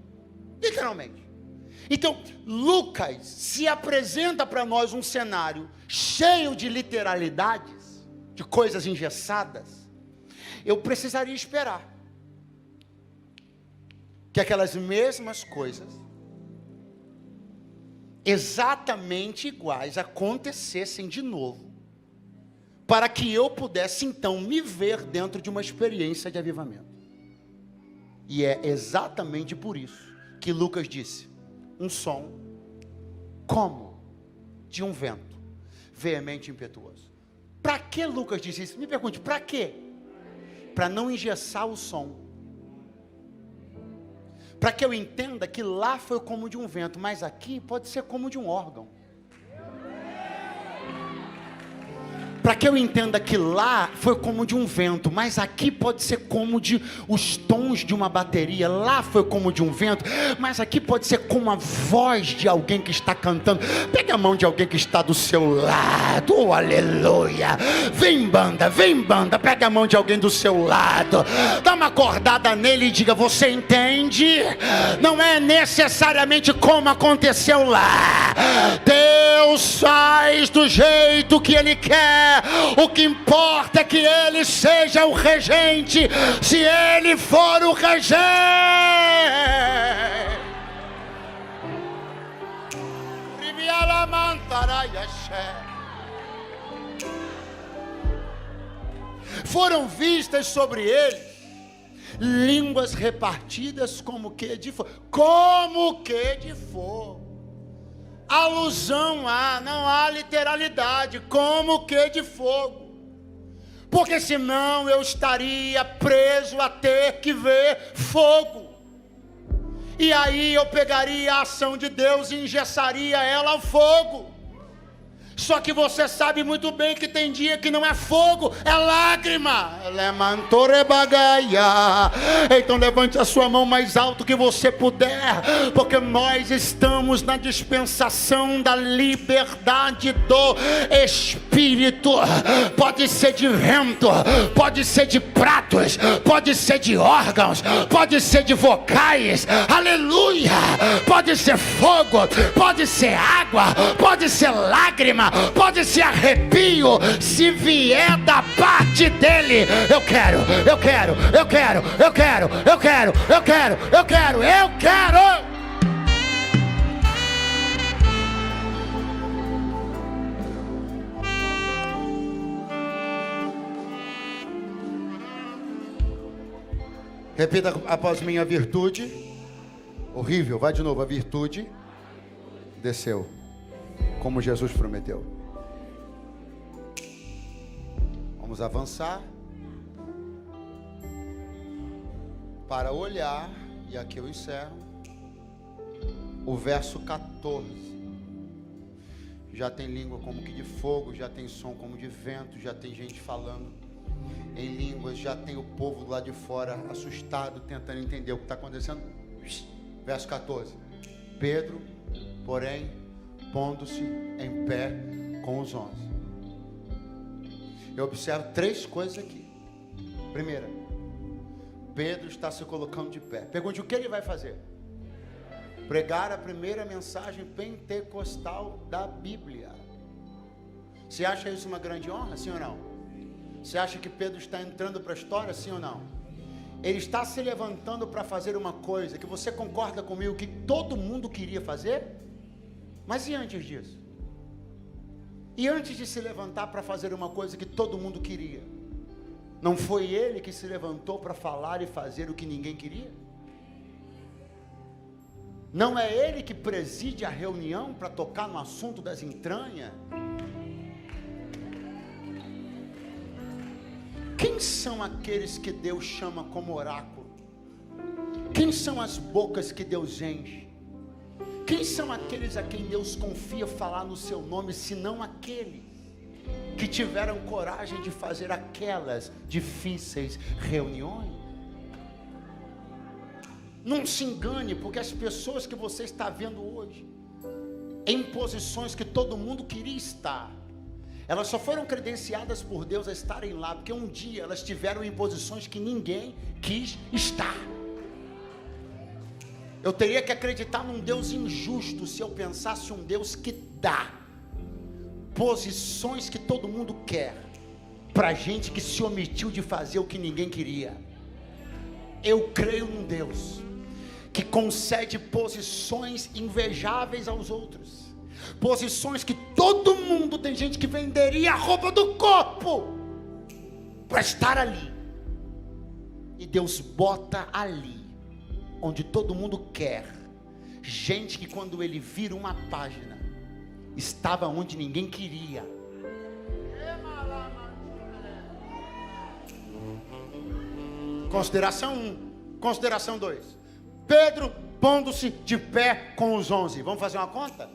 Literalmente. Então, Lucas se apresenta para nós um cenário cheio de literalidades, de coisas engessadas. Eu precisaria esperar que aquelas mesmas coisas, exatamente iguais, acontecessem de novo, para que eu pudesse então me ver dentro de uma experiência de avivamento. E é exatamente por isso que Lucas disse, um som como de um vento veemente e impetuoso. Para que Lucas disse isso? Me pergunte, para quê? Para não engessar o som. Para que eu entenda que lá foi como de um vento, mas aqui pode ser como de um órgão. Para que eu entenda que lá foi como de um vento, mas aqui pode ser como de os tons de uma bateria. Lá foi como de um vento, mas aqui pode ser como a voz de alguém que está cantando. Pega a mão de alguém que está do seu lado, oh, aleluia. Vem banda, pega a mão de alguém do seu lado, dá uma acordada nele e diga, você entende? Não é necessariamente como aconteceu lá. Deus faz do jeito que Ele quer. O que importa é que Ele seja o regente. Se Ele for o regente, foram vistas sobre eles línguas repartidas como que de fogo. Como que de fogo. Alusão a, não há literalidade, como que de fogo. Porque senão eu estaria preso a ter que ver fogo. E aí eu pegaria a ação de Deus e engessaria ela ao fogo. Só que você sabe muito bem que tem dia que não é fogo, é lágrima. Então levante a sua mão mais alto que você puder, porque nós estamos na dispensação da liberdade do Espírito. Pode ser de vento, pode ser de pratos, pode ser de órgãos, pode ser de vocais, aleluia. Pode ser fogo, pode ser água, pode ser lágrima, pode ser arrepio. Se vier da parte dele, eu quero. Repita após mim: a virtude Horrível, vai de novo. A virtude desceu, como Jesus prometeu. Vamos avançar para olhar, e aqui eu encerro, o verso 14. Já tem língua como que de fogo, já tem som como de vento, já tem gente falando em línguas, já tem o povo do lado de fora assustado, tentando entender o que está acontecendo. Verso 14. Pedro, porém, pondo-se em pé com os 11. Eu observo 3 coisas aqui. Primeira, Pedro está se colocando de pé. Pergunte: o que ele vai fazer? Pregar a primeira mensagem pentecostal da Bíblia. Você acha isso uma grande honra, sim ou não? Você acha que Pedro está entrando para a história, sim ou não? Ele está se levantando para fazer uma coisa que você concorda comigo que todo mundo queria fazer? Mas e antes disso? E antes de se levantar para fazer uma coisa que todo mundo queria, não foi ele que se levantou para falar e fazer o que ninguém queria? Não é ele que preside a reunião para tocar no assunto das entranhas? Quem são aqueles que Deus chama como oráculo? Quem são as bocas que Deus enche? Quem são aqueles a quem Deus confia falar no seu nome, senão aqueles que tiveram coragem de fazer aquelas difíceis reuniões? Não se engane, porque as pessoas que você está vendo hoje, em posições que todo mundo queria estar, elas só foram credenciadas por Deus a estarem lá, porque um dia elas estiveram em posições que ninguém quis estar. Eu teria que acreditar num Deus injusto se eu pensasse um Deus que dá posições que todo mundo quer, para gente que se omitiu de fazer o que ninguém queria. Eu creio num Deus que concede posições invejáveis aos outros, posições que todo mundo, tem gente que venderia a roupa do corpo para estar ali, e Deus bota ali onde todo mundo quer gente que quando ele vira uma página estava onde ninguém queria. Consideração 1. Consideração 2. Pedro pondo-se de pé com os 11. Vamos fazer uma conta?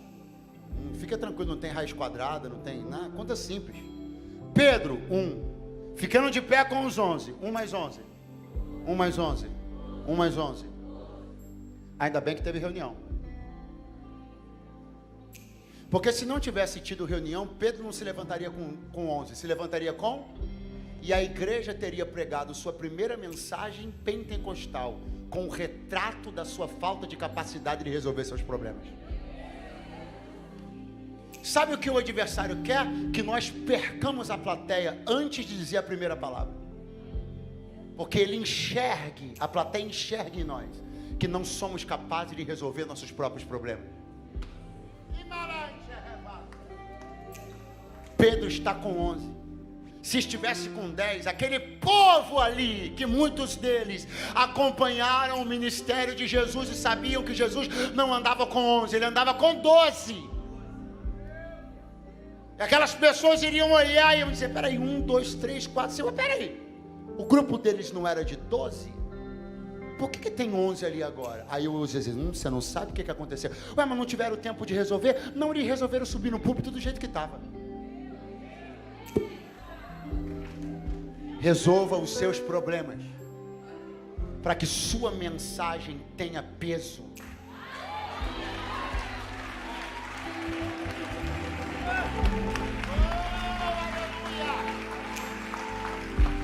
Fica tranquilo, não tem raiz quadrada, não tem nada, conta simples. Pedro, 1. Ficando de pé com os 11. 1 mais 11. 1 mais 11. 1 mais 11. Ainda bem que teve reunião. Porque se não tivesse tido reunião, Pedro não se levantaria com 11, se levantaria com... E a igreja teria pregado sua primeira mensagem pentecostal, com o retrato da sua falta de capacidade de resolver seus problemas. Sabe o que o adversário quer? Que nós percamos a plateia antes de dizer a primeira palavra. Porque ele enxergue, a plateia enxergue em nós, que não somos capazes de resolver nossos próprios problemas. Pedro está com 11. Se estivesse com 10, aquele povo ali, que muitos deles acompanharam o ministério de Jesus e sabiam que Jesus não andava com 11, ele andava com 12. E aquelas pessoas iriam olhar e iam dizer: peraí, 1, 2, 3, 4, 5, peraí, o grupo deles não era de 12? Por que tem 11 ali agora? Aí eu dizia: você não sabe o que aconteceu? Ué, mas não tiveram tempo de resolver? Não, eles resolveram subir no púlpito do jeito que estava. Resolva os seus problemas, para que sua mensagem tenha peso.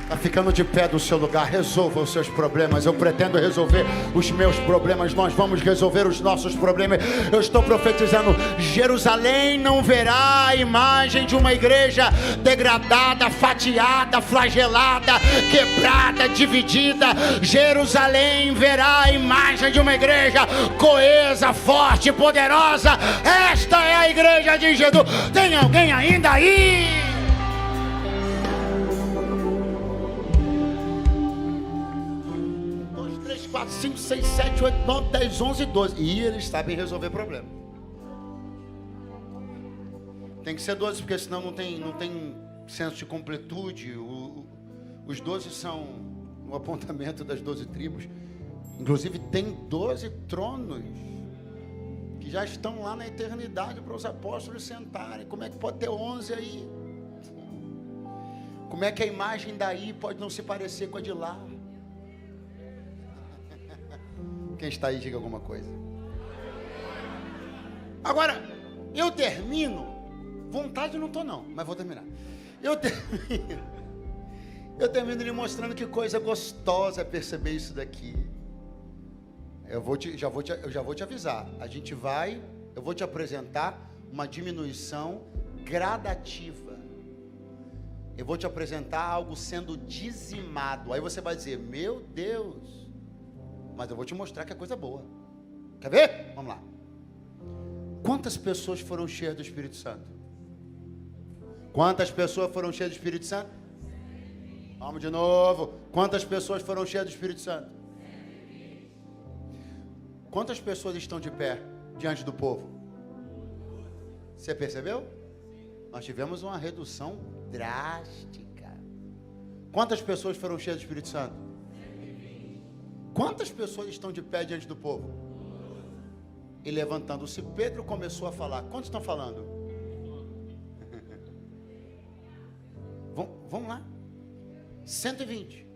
Está ficando de pé do seu lugar. Resolva os seus problemas. Eu pretendo resolver os meus problemas. Nós vamos resolver os nossos problemas. Eu estou profetizando: Jerusalém não verá a imagem de uma igreja degradada, fatiada, flagelada, quebrada, dividida. Jerusalém verá a imagem de uma igreja coesa, forte, poderosa. Esta é a igreja de Jesus. Tem alguém ainda aí? 4, 4, 5, 6, 7, 8, 9, 10, 11, 12. E eles sabem resolver problema. Tem que ser 12, porque senão não tem senso de completude. Os 12 são o apontamento das 12 tribos. Inclusive tem 12 tronos que já estão lá na eternidade para os apóstolos sentarem. Como é que pode ter 11 aí? Como é que a imagem daí pode não se parecer com a de lá? Quem está aí, diga alguma coisa. Agora, eu termino. Vontade eu não estou não, mas vou terminar. Eu termino lhe mostrando que coisa gostosa é perceber isso daqui. Eu já vou te avisar. Eu vou te apresentar uma diminuição gradativa. Eu vou te apresentar algo sendo dizimado. Aí você vai dizer, meu Deus. Mas eu vou te mostrar que é coisa boa. Quer ver? Vamos lá. Quantas pessoas foram cheias do Espírito Santo? Quantas pessoas foram cheias do Espírito Santo? Vamos de novo. Quantas pessoas foram cheias do Espírito Santo? Quantas pessoas estão de pé diante do povo? Você percebeu? Nós tivemos uma redução drástica. Quantas pessoas foram cheias do Espírito Santo? Quantas pessoas estão de pé diante do povo? E levantando-se, Pedro começou a falar. Quantos estão falando? Vamos lá. 120.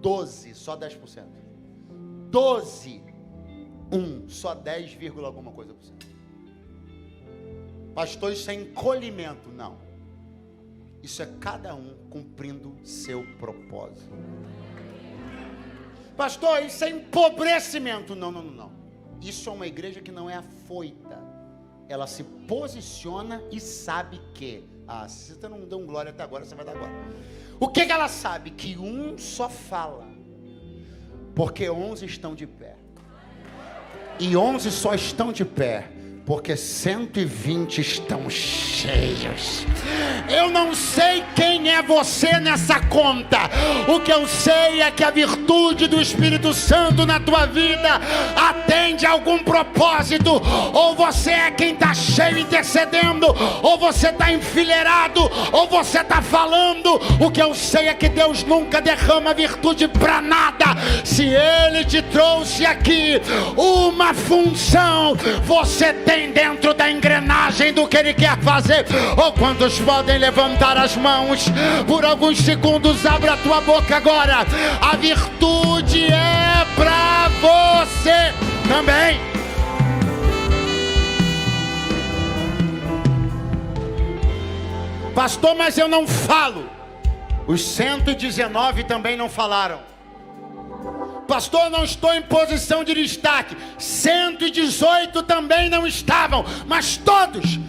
12, só 10%. 12, 1, só 10, alguma coisa por cento. Pastor, isso é encolhimento. Não. Isso é cada um cumprindo seu propósito. Pastor, isso é empobrecimento. Não. Isso é uma igreja que não é afoita. Ela se posiciona e sabe que... se você não deu um glória até agora, você vai dar agora. O que ela sabe? Que um só fala. Porque 11 estão de pé. E 11 só estão de pé porque 120 estão cheios. Eu não sei quem é você nessa conta. O que eu sei é que a virtude do Espírito Santo na tua vida atende a algum propósito. Ou você é quem está cheio intercedendo, ou você está enfileirado, ou você está falando. O que eu sei é que Deus nunca derrama virtude para nada. Se Ele te trouxe aqui uma função, você tem dentro da engrenagem do que Ele quer fazer. Ou quantos podem levantar as mãos por alguns segundos? Abra a tua boca agora. A virtude é para você também. Pastor, mas eu não falo. Os 119 também não falaram. Pastor, não estou em posição de destaque. 118 também não estavam. Mas todos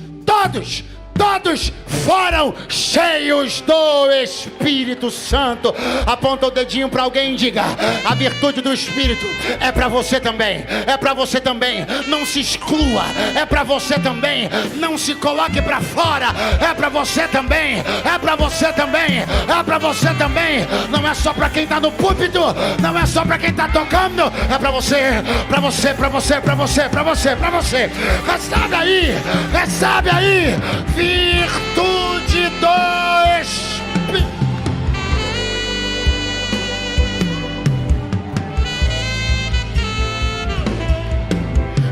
foram cheios do Espírito Santo. Aponta o dedinho para alguém e diga: a virtude do Espírito é para você também. É para você também. Não se exclua. É para você também. Não se coloque para fora. É para você também. É para você também. É para você também. Não é só para quem está no púlpito. Não é só para quem está tocando. É para você. Para você. Para você. Para você. Para você. Para você. Recebe aí. Recebe aí. Virtude do Espírito.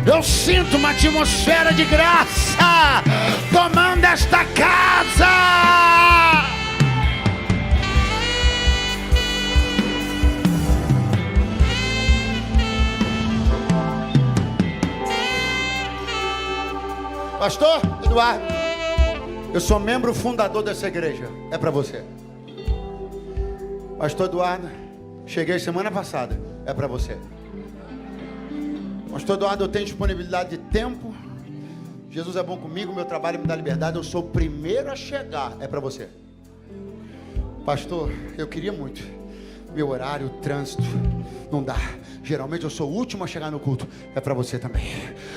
Eu sinto uma atmosfera de graça tomando esta casa. Pastor Eduardo, eu sou membro fundador dessa igreja. É para você. Pastor Eduardo, cheguei semana passada. É para você. Pastor Eduardo, eu tenho disponibilidade de tempo. Jesus é bom comigo, meu trabalho me dá liberdade. Eu sou o primeiro a chegar. É para você. Pastor, eu queria muito. Meu horário, o trânsito, não dá. Geralmente eu sou o último a chegar no culto. É para você também.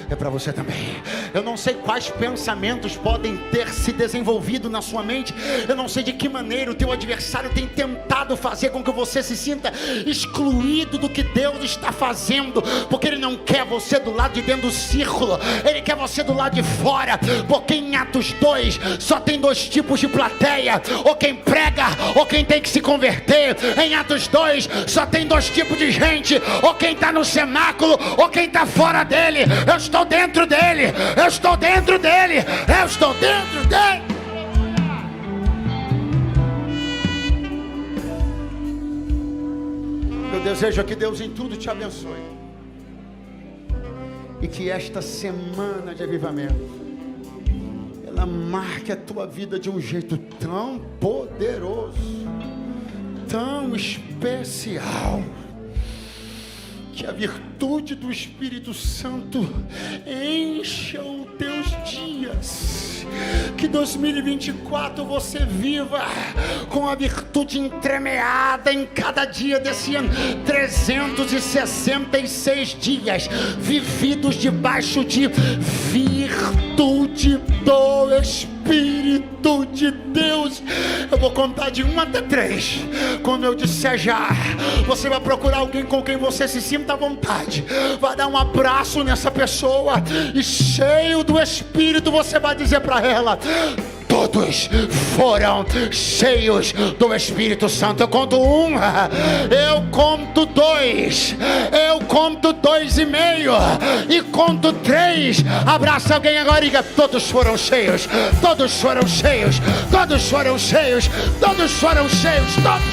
É para você também. Eu não sei quais pensamentos podem ter se desenvolvido na sua mente. Eu não sei de que maneira o teu adversário tem tentado fazer com que você se sinta excluído do que Deus está fazendo, porque ele não quer você do lado de dentro do círculo, ele quer você do lado de fora. Porque em Atos 2 só tem dois tipos de plateia: ou quem prega ou quem tem que se converter. Em Atos 2 só tem dois tipos de gente: ou quem está no cenáculo ou quem está fora dele. Eu estou dentro dele, eu estou dentro dele, eu estou dentro dele. Meu desejo é que Deus em tudo te abençoe, e que esta semana de avivamento ela marque a tua vida de um jeito tão poderoso, tão especial, que a virtude do Espírito Santo encha os teus dias. Que 2024 você viva com a virtude entremeada em cada dia desse ano. 366 dias vividos debaixo de virtude do Espírito de Deus. Eu vou contar de 1 até 3. Quando eu disser já, você vai procurar alguém com quem você se sinta à vontade, vai dar um abraço nessa pessoa, e cheio do Espírito você vai dizer para ela: todos foram cheios do Espírito Santo. Eu conto 1, eu conto 2, eu conto 2,5 e conto 3. Abraça alguém agora e diga: todos foram cheios, todos foram cheios, todos foram cheios, todos foram cheios, todos.